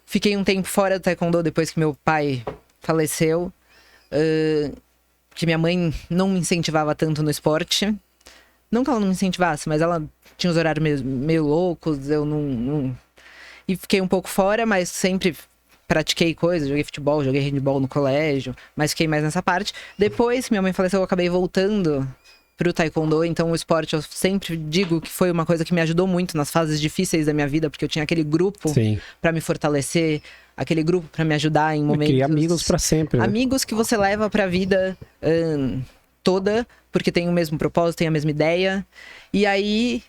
Fiquei um tempo fora do taekwondo depois que meu pai faleceu, que minha mãe não me incentivava tanto no esporte. Não que ela não me incentivasse, mas ela tinha os horários meio loucos, eu não... E fiquei um pouco fora, mas sempre pratiquei coisas, joguei futebol, joguei handball no colégio, mas fiquei mais nessa parte. Depois que minha mãe faleceu, eu acabei voltando pro taekwondo, então o esporte eu sempre digo que foi uma coisa que me ajudou muito nas fases difíceis da minha vida, porque eu tinha aquele grupo para me fortalecer, aquele grupo para me ajudar em momentos... Criar amigos para sempre, né? Amigos que você leva pra vida toda, porque tem o mesmo propósito, tem a mesma ideia. E aí,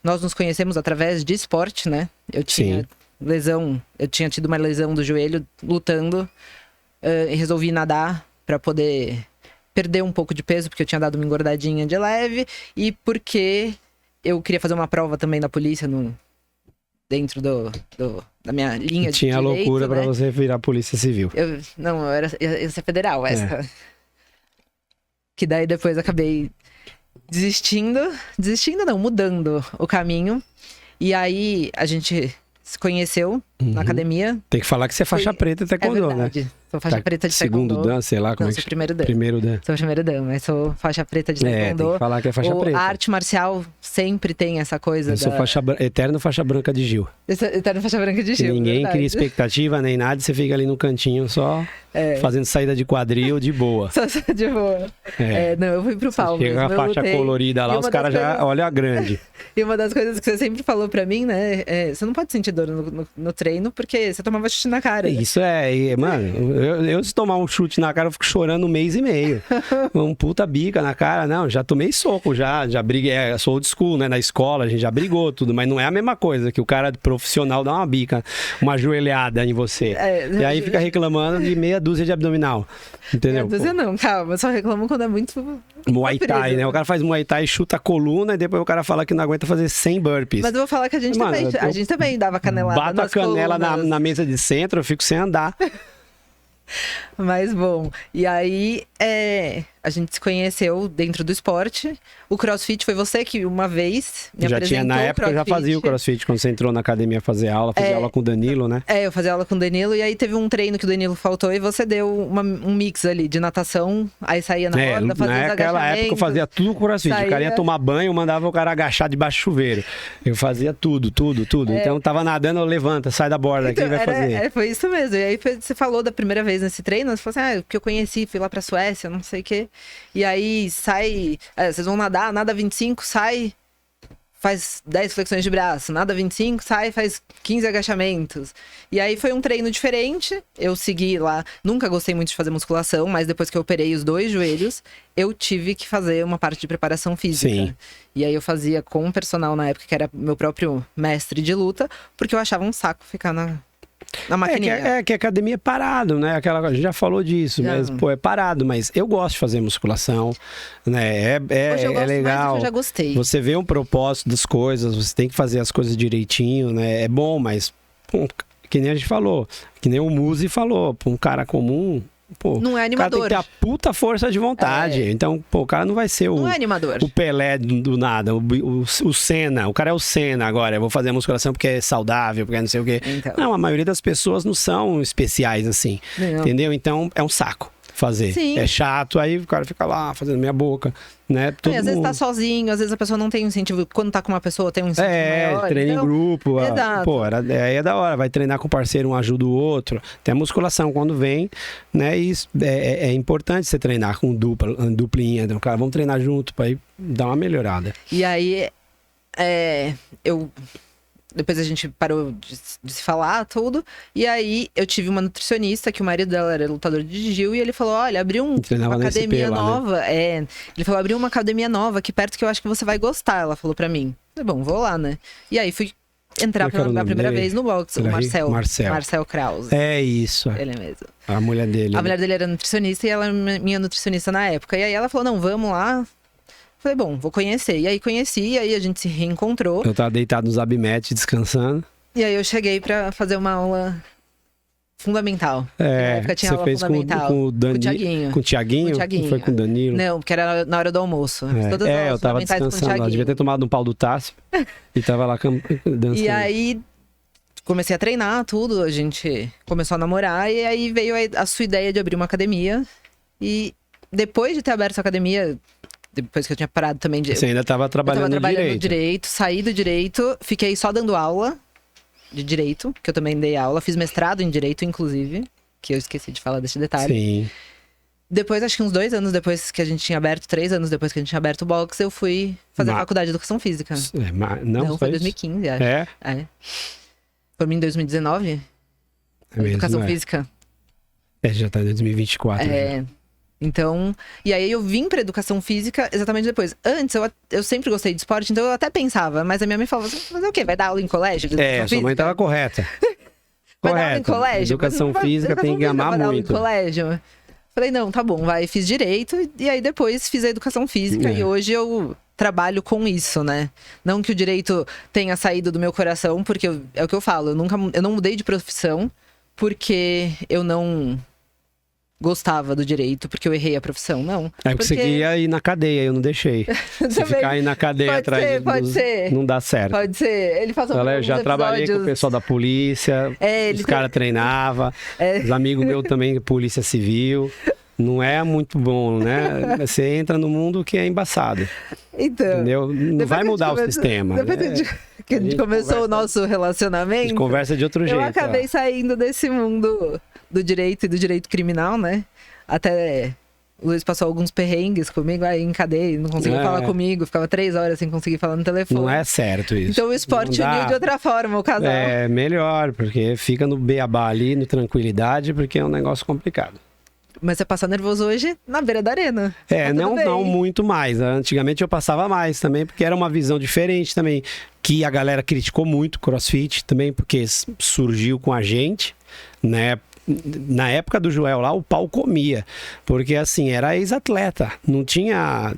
nós nos conhecemos através de esporte, né? Eu tinha tido uma lesão do joelho lutando, e resolvi nadar para poder perder um pouco de peso, porque eu tinha dado uma engordadinha de leve, e porque eu queria fazer uma prova também da polícia dentro da minha linha de tinha direito, loucura, né? Pra você virar polícia civil. Eu ia ser federal, essa. Que daí depois acabei mudando o caminho. E aí a gente se conheceu na academia. Tem que falar que você é faixa preta de taekwondo, né? Sou faixa preta de taekwondo. Segundo dan, sei lá como sou primeiro dan. Primeiro dan. Sou primeiro dan, mas sou faixa preta de taekwondo. Tem que falar que é faixa preta. A arte marcial sempre tem essa coisa. Eu sou eterno faixa branca de Gil. Eterno faixa branca de Gil. Ninguém cria expectativa nem nada, você fica ali no cantinho só fazendo saída de quadril de boa. Só de boa. Não, eu fui pro pau. Chega a faixa colorida lá, os caras já olham a grande. E uma das coisas que você sempre falou pra mim, né? Você não pode sentir dor no treino porque você tomava chute na cara. Isso mano, eu se tomar um chute na cara, eu fico chorando 1 mês e meio. Um puta bica na cara, não, já tomei soco, já briguei, sou old school, né, na escola, a gente já brigou tudo, mas não é a mesma coisa que o cara profissional dá uma bica, uma joelhada em você. E aí fica reclamando de meia dúzia de abdominal, entendeu? Meia dúzia não, calma, eu só reclamo quando é muito... Muay Thai, né? O cara faz Muay Thai, chuta a coluna e depois o cara fala que não aguenta fazer 100 burpees. Mas eu vou falar que a gente também dava canelada bato a canela na mesa de centro, eu fico sem andar. Mas bom, e aí a gente se conheceu dentro do esporte. O CrossFit foi você que uma vez me apresentou. Na época eu já fazia o CrossFit, quando você entrou na academia fazer aula, fazia aula com o Danilo, né? Eu fazia aula com o Danilo, e aí teve um treino que o Danilo faltou e você deu um mix ali de natação, aí saía na corda, fazia os agachamentos. Naquela época eu fazia tudo com CrossFit, o cara ia tomar banho, eu mandava o cara agachar debaixo do chuveiro. Eu fazia tudo. Então tava nadando, levanta, sai da borda, então, quem vai fazer? Foi isso mesmo, e aí você falou da primeira vez nesse treino, você falou assim, porque eu conheci, fui lá pra Suécia, não sei o quê. E aí sai, vocês vão nada 25, sai, faz 10 flexões de braço, nada 25, sai, faz 15 agachamentos. E aí foi um treino diferente, eu segui lá, nunca gostei muito de fazer musculação, mas depois que eu operei os 2 joelhos, eu tive que fazer uma parte de preparação física. Sim. E aí eu fazia com um personal na época, que era meu próprio mestre de luta, porque eu achava um saco ficar na maquininha. Que a academia é parado, né? A gente já falou disso, mas, pô, é parado. Mas eu gosto de fazer musculação, né? Hoje eu gosto legal. Mais do que eu já gostei. Você vê um propósito das coisas, você tem que fazer as coisas direitinho, né? É bom, mas, pô, que nem a gente falou, que nem o Muzi falou, pra um cara comum... Pô, não é animador. O cara tem que ter a puta força de vontade. Então, pô, o cara não vai ser não é animador. O Pelé do nada, o Senna. O cara é o Senna agora. Eu vou fazer a musculação porque é saudável, porque é não sei o quê. Então. Não, a maioria das pessoas não são especiais assim. Não. Entendeu? Então, é um saco fazer. Sim. É chato, aí o cara fica lá fazendo meia boca, né? Às vezes tá sozinho, às vezes a pessoa não tem um incentivo. Quando tá com uma pessoa, tem um incentivo maior. Treina então... em grupo. Exato. Pô, aí é da hora. Vai treinar com o parceiro, um ajuda o outro. Tem a musculação quando vem, né? E isso é importante você treinar com duplinha. Então, cara, vamos treinar junto pra ir dar uma melhorada. E aí, depois a gente parou de se falar, tudo. E aí, eu tive uma nutricionista, que o marido dela era lutador de jiu-jitsu, e ele falou, olha, abriu uma academia nova. Lá, né? Ele falou, abriu uma academia nova aqui perto que eu acho que você vai gostar. Ela falou pra mim. Bom, vou lá, né? E aí, fui entrar pela primeira vez no boxe. O Marcel Krause. É isso. Ele mesmo. A mulher dele. A mulher dele era nutricionista e ela era minha nutricionista na época. E aí, ela falou, não, vamos lá. Falei, bom, vou conhecer. E aí conheci, e aí a gente se reencontrou. Eu tava deitado no Zabimet, descansando. E aí eu cheguei pra fazer uma aula fundamental. Na época tinha aula fundamental. Com o Tiaguinho. Com o Tiaguinho? Não foi com o Danilo? Não, porque era na hora do almoço. Todas as eu tava descansando. Eu devia ter tomado um pau do Tássio e tava lá dançando. E aí comecei a treinar tudo, a gente começou a namorar e aí veio a sua ideia de abrir uma academia. E depois de ter aberto essa academia... Depois que eu tinha parado também de... Você ainda estava trabalhando no direito. Saí do direito, fiquei só dando aula de direito, que eu também dei aula. Fiz mestrado em direito, inclusive, que eu esqueci de falar desse detalhe. Sim. Depois, acho que uns 2 anos depois que a gente tinha aberto, 3 anos depois que a gente tinha aberto o box, eu fui fazer a faculdade de Educação Física. Não, foi 2015, acho. Formei em 2019. Educação Física. Já tá em 2024. Então, e aí eu vim pra Educação Física exatamente depois. Antes, eu sempre gostei de esporte, então eu até pensava, mas a minha mãe falava, você vai fazer o quê? Vai dar aula em colégio? Sua mãe tava correta. Vai dar aula em colégio? Educação Física tem que amar muito. Vai dar aula em colégio? Falei, não, tá bom, vai, fiz direito, e aí depois fiz a Educação Física, e hoje eu trabalho com isso, né? Não que o direito tenha saído do meu coração, porque é o que eu falo, eu não mudei de profissão, porque eu não... gostava do direito, porque eu errei a profissão, não. Porque você queria ir na cadeia, eu não deixei. Você ficar aí na cadeia atrás pode ser. Não dá certo. Pode ser. Ele passou por eu já trabalhei com o pessoal da polícia, os caras treinavam, os amigos meus também, polícia civil. Não é muito bom, né? Você entra no mundo que é embaçado. Então. Entendeu? Não vai mudar o sistema. Depois que a gente começou o nosso relacionamento. A gente conversa de outro jeito. Eu acabei saindo desse mundo do direito e do direito criminal, né? Até o Luiz passou alguns perrengues comigo, aí em cadeia, não conseguia falar comigo, ficava 3 horas sem conseguir falar no telefone. Não é certo isso. Então o esporte uniu de outra forma o casal. É melhor, porque fica no beabá ali, no tranquilidade, porque é um negócio complicado. Mas você passa nervoso hoje na beira da arena. Não muito mais. Antigamente eu passava mais também, porque era uma visão diferente também. Que a galera criticou muito o CrossFit também, porque surgiu com a gente, né? Na época do Joel lá, o pau comia. Porque assim, era ex-atleta. Não tinha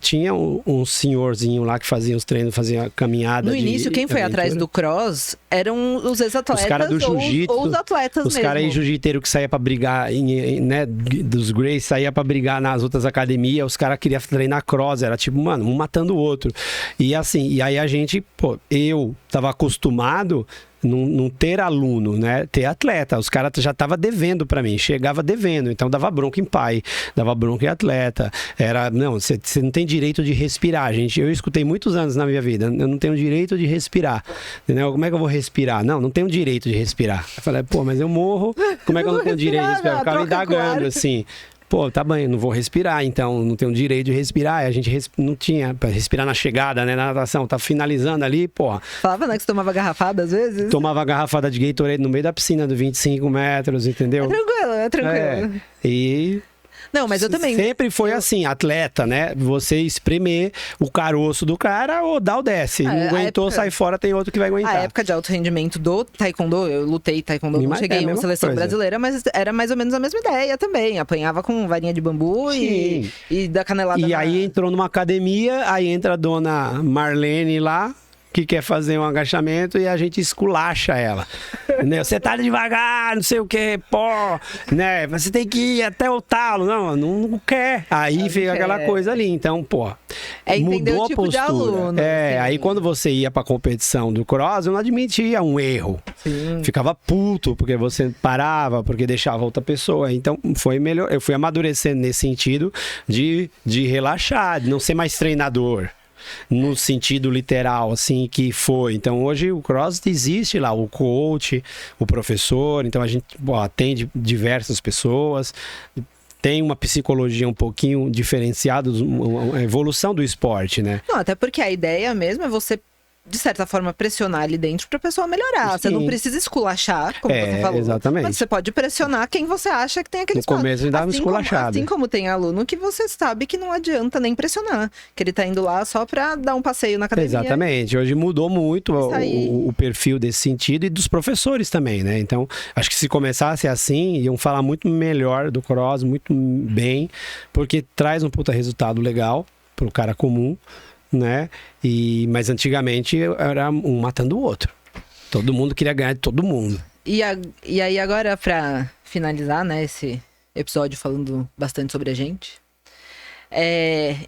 um senhorzinho lá que fazia os treinos, fazia caminhada. No início, quem foi atrás do cross eram os ex-atletas. Os caras do jiu-jitsu. Ou os atletas os mesmo. Os caras aí jiu-jiteiros que saía pra brigar, né? Dos Grace, saía pra brigar nas outras academias. Os caras queriam treinar cross. Era tipo, mano, um matando o outro. E assim, e aí a gente, eu tava acostumado não ter aluno, né? Ter atleta. Os caras já estavam devendo para mim, chegava devendo, então dava bronca em pai, dava bronca em atleta. Você não tem direito de respirar, gente. Eu escutei muitos anos na minha vida, eu não tenho direito de respirar. Entendeu? Como é que eu vou respirar? Não tenho direito de respirar. Eu falei, mas eu morro, como é que eu não tenho direito de respirar? Eu ficava indagando, assim. Pô, tá bem, não vou respirar, então não tenho direito de respirar. A gente não tinha pra respirar na chegada, né, na natação. Tá finalizando ali, pô. Falava, né, que você tomava garrafada às vezes? Tomava garrafada de Gatorade no meio da piscina de 25 metros, entendeu? É tranquilo. E... Não, mas eu também. Sempre foi assim, atleta, né? Você espremer o caroço do cara ou dá o desce. Não aguentou, sai fora, tem outro que vai aguentar. A época de alto rendimento do taekwondo, eu lutei taekwondo, não cheguei em uma seleção brasileira, mas era mais ou menos a mesma ideia também. Apanhava com varinha de bambu e da canelada. E aí entrou numa academia, aí entra a dona Marlene lá, que quer fazer um agachamento e a gente esculacha ela. Né? Você tá devagar, não sei o que, pô, né? Você tem que ir até o talo. Não quer. Aí fica aquela coisa ali. Então, pô, mudou a tipo postura. De aluno, aí quando você ia pra competição do cross, eu não admitia um erro. Sim. Ficava puto, porque você parava, porque deixava outra pessoa. Então, foi melhor. Eu fui amadurecendo nesse sentido de relaxar, de não ser mais treinador. No sentido literal, assim, que foi. Então, hoje o cross existe lá, o coach, o professor. Então, a gente atende diversas pessoas. Tem uma psicologia um pouquinho diferenciada, a evolução do esporte, né? Não, até porque a ideia mesmo é você, de certa forma, pressionar ali dentro pra pessoa melhorar. Sim. Você não precisa esculachar, como você falou. Exatamente. Mas você pode pressionar quem você acha que tem aquele espaço. No começo ele dava uma esculachada. Assim como tem aluno que você sabe que não adianta nem pressionar. Que ele tá indo lá só pra dar um passeio na academia. Exatamente. Hoje mudou muito o perfil desse sentido e dos professores também, né? Então, acho que se começasse assim, iam falar muito melhor do cross, muito bem, porque traz um puta resultado legal pro cara comum, né? Mas antigamente era um matando o outro. Todo mundo queria ganhar de todo mundo. E aí agora, pra finalizar, né, esse episódio falando bastante sobre a gente,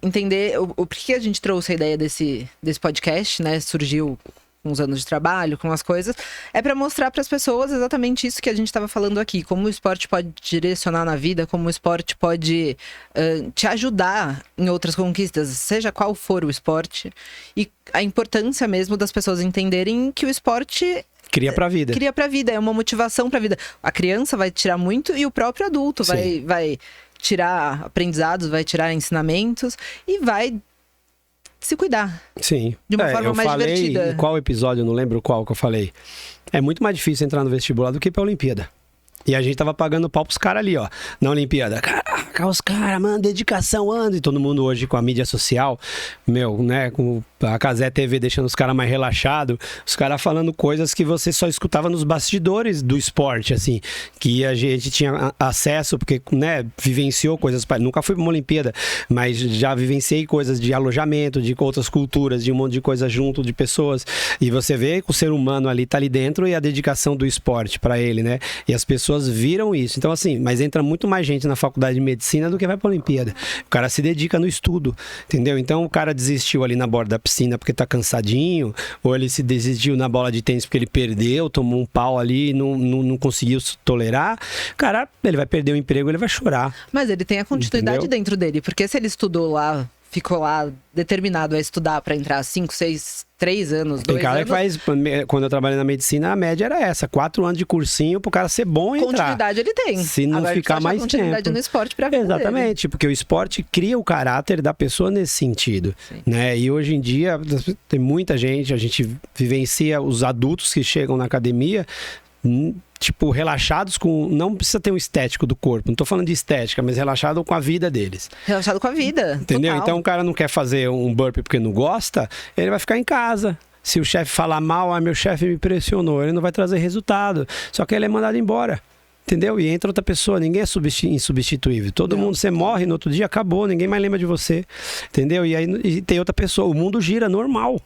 entender o porquê a gente trouxe a ideia desse podcast, né? Surgiu com uns anos de trabalho, com as coisas, é para mostrar para as pessoas exatamente isso que a gente estava falando aqui, como o esporte pode direcionar na vida, como o esporte pode te ajudar em outras conquistas, seja qual for o esporte, e a importância mesmo das pessoas entenderem que o esporte cria pra vida. Cria pra vida, é uma motivação pra vida. A criança vai tirar muito e o próprio adulto vai tirar aprendizados, vai tirar ensinamentos e vai se cuidar. Sim. De uma forma mais divertida. Em qual episódio, eu não lembro qual que eu falei. É muito mais difícil entrar no vestibular do que pra Olimpíada. E a gente tava pagando pau pros caras ali, ó, na Olimpíada. Caraca, os caras, mano, dedicação, anda. E todo mundo hoje com a mídia social, né, com a Cazé TV deixando os caras mais relaxados, os caras falando coisas que você só escutava nos bastidores do esporte, assim, que a gente tinha acesso, porque, né, vivenciou coisas, nunca fui pra uma Olimpíada, mas já vivenciei coisas de alojamento, de outras culturas, de um monte de coisa junto, de pessoas, e você vê que o ser humano ali tá ali dentro e a dedicação do esporte pra ele, né, e as pessoas viram isso. Então, assim, mas entra muito mais gente na faculdade de medicina do que vai pra Olimpíada. O cara se dedica no estudo, entendeu? Então, o cara desistiu ali na borda da piscina porque tá cansadinho, ou ele se desistiu na bola de tênis porque ele perdeu, tomou um pau ali e não conseguiu tolerar. Cara, ele vai perder o emprego, ele vai chorar. Mas ele tem a continuidade, entendeu? Dentro dele, porque se ele estudou lá, ficou lá determinado a estudar para entrar 5, 6, 3 anos, 2 anos... Tem cara que faz... Quando eu trabalhei na medicina, a média era essa. 4 anos de cursinho pro cara ser bom e entrar. Continuidade ele tem. Se não agora ficar mais continuidade tempo. No esporte pra vida Exatamente, dele. Porque o esporte cria o caráter da pessoa nesse sentido. Né? E hoje em dia, tem muita gente, a gente vivencia os adultos que chegam na academia... tipo, relaxados com... Não precisa ter um estético do corpo. Não tô falando de estética, mas relaxado com a vida deles. Relaxado com a vida. Entendeu? Total. Então o cara não quer fazer um burpee porque não gosta, ele vai ficar em casa. Se o chefe falar mal, meu chefe me pressionou, ele não vai trazer resultado. Só que ele é mandado embora. Entendeu? E entra outra pessoa, ninguém é insubstituível. Todo mundo, você morre no outro dia, acabou, ninguém mais lembra de você. Entendeu? E aí tem outra pessoa, o mundo gira normal.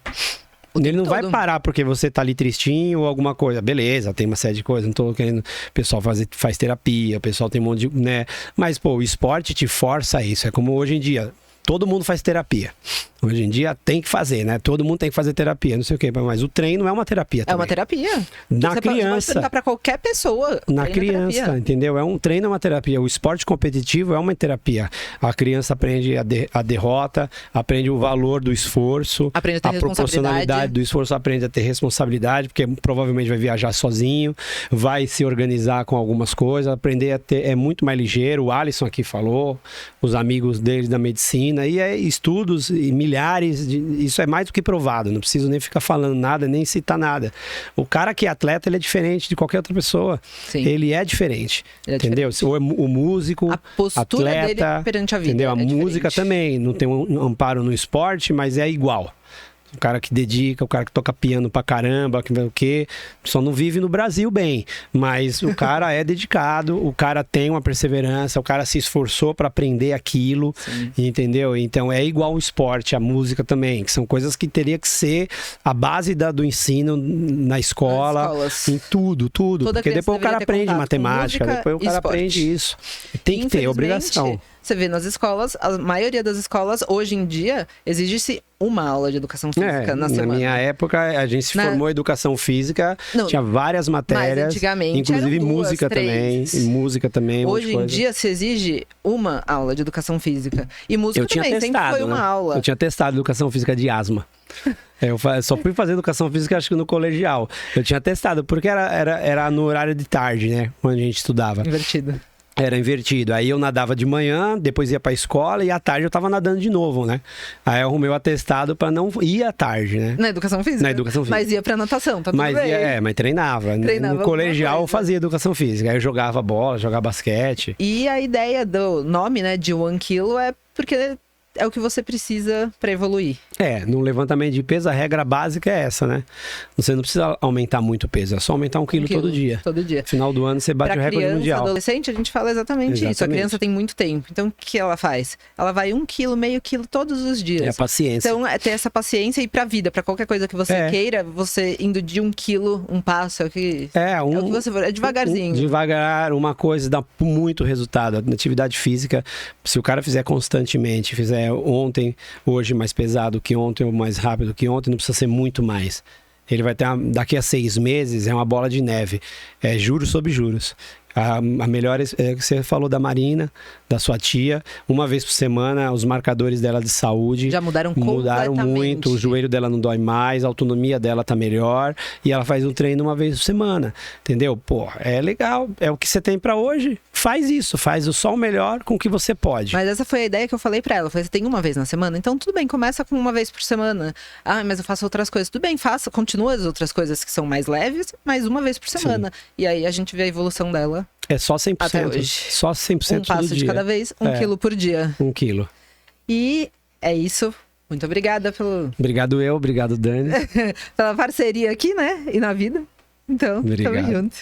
Ele não vai parar porque você tá ali tristinho ou alguma coisa. Beleza, tem uma série de coisas. Não tô querendo... O pessoal faz terapia, o pessoal tem um monte de... né? Mas, pô, o esporte te força a isso. É como hoje em dia, todo mundo faz terapia. Hoje em dia tem que fazer, né? Todo mundo tem que fazer terapia, não sei o quê. Mas o treino é uma terapia também. É uma terapia. Na Você criança. pode perguntar pra qualquer pessoa. Na treino é criança, terapia. entendeu? Um treino é uma terapia. O esporte competitivo é uma terapia. A criança aprende a derrota, aprende o valor do esforço, Aprende a ter proporcionalidade do esforço, aprende a ter responsabilidade, porque provavelmente vai viajar sozinho, vai se organizar com algumas coisas, aprender a ter, é muito mais ligeiro. O Alisson aqui falou, os amigos dele da medicina, e estudos e milhares, isso é mais do que provado, não preciso nem ficar falando nada, nem citar nada. O cara que é atleta, ele é diferente de qualquer outra pessoa. Sim. Ele é diferente, entendeu? O músico, A postura atleta, dele perante a vida entendeu? A é música diferente. também não tem um amparo no esporte, mas é igual. O cara que dedica, o cara que toca piano pra caramba, que o quê, só não vive no Brasil bem, mas o cara é dedicado, o cara tem uma perseverança, o cara se esforçou pra aprender aquilo, entendeu? Então é igual o esporte, a música também, que são coisas que teria que ser a base do ensino na escola, em tudo, Toda porque criança depois o cara deveria ter aprende contato com matemática, música depois o e cara esporte. aprende isso. Tem que ter, é obrigação. Você vê nas escolas, a maioria das escolas, hoje em dia, exige-se uma aula de educação física na semana. Na minha época, a gente se formou em educação física, tinha várias matérias, mas antigamente inclusive eram duas, música três. também, e música também. Hoje em dia se exige uma aula de educação física. E música também, sempre foi uma aula. Eu tinha testado educação física de asma. Eu só fui fazer educação física, acho que no colegial. Eu tinha testado, porque era no horário de tarde, né? Onde a gente estudava. Invertido. Era invertido. Aí eu nadava de manhã, depois ia pra escola e à tarde eu tava nadando de novo, né? Aí eu arrumei o atestado pra não ir à tarde, né? Na educação física? Na educação física. Mas ia pra natação, tá tudo bem. Mas treinava. No colegial eu fazia educação física. Aí eu jogava bola, jogava basquete. E a ideia do nome, né, de 1 quilo é porque é o que você precisa pra evoluir. No levantamento de peso, a regra básica é essa, né? Você não precisa aumentar muito o peso, é só aumentar 1 quilo todo dia. Todo dia. No final do ano você bate o recorde mundial. Para adolescente, a gente fala exatamente isso. A criança tem muito tempo. Então, o que ela faz? Ela vai 1 quilo, meio quilo todos os dias. É a paciência. Então, é ter essa paciência e ir pra vida. Pra qualquer coisa que você queira, você indo de 1 quilo, um passo, é o que você for. É devagarzinho. Devagar, uma coisa dá muito resultado. Na atividade física, se o cara fizer constantemente, fizer ontem, hoje mais pesado que ontem, ou mais rápido que ontem, não precisa ser muito mais. Ele vai ter, daqui a 6 meses, é uma bola de neve. É juros sobre juros. A melhor, você falou da Marina, da sua tia, uma vez por semana, os marcadores dela de saúde já mudaram muito, o joelho dela não dói mais, a autonomia dela tá melhor, e ela faz um treino uma vez por semana, entendeu? Pô, é legal, é o que você tem pra hoje, faz isso, faz só o melhor com o que você pode. Mas essa foi a ideia que eu falei pra ela, você tem uma vez na semana, então tudo bem, começa com uma vez por semana. Ah, mas eu faço outras coisas, tudo bem, faça, continua as outras coisas que são mais leves, mas uma vez por semana. Sim. E aí a gente vê a evolução dela. É só 100%. Até hoje. Só 100% um passo de cada vez, 1 quilo por dia. 1 quilo. E é isso. Muito obrigada pelo... Obrigado, Dani. pela parceria aqui, né? E na vida. Então, tamo junto.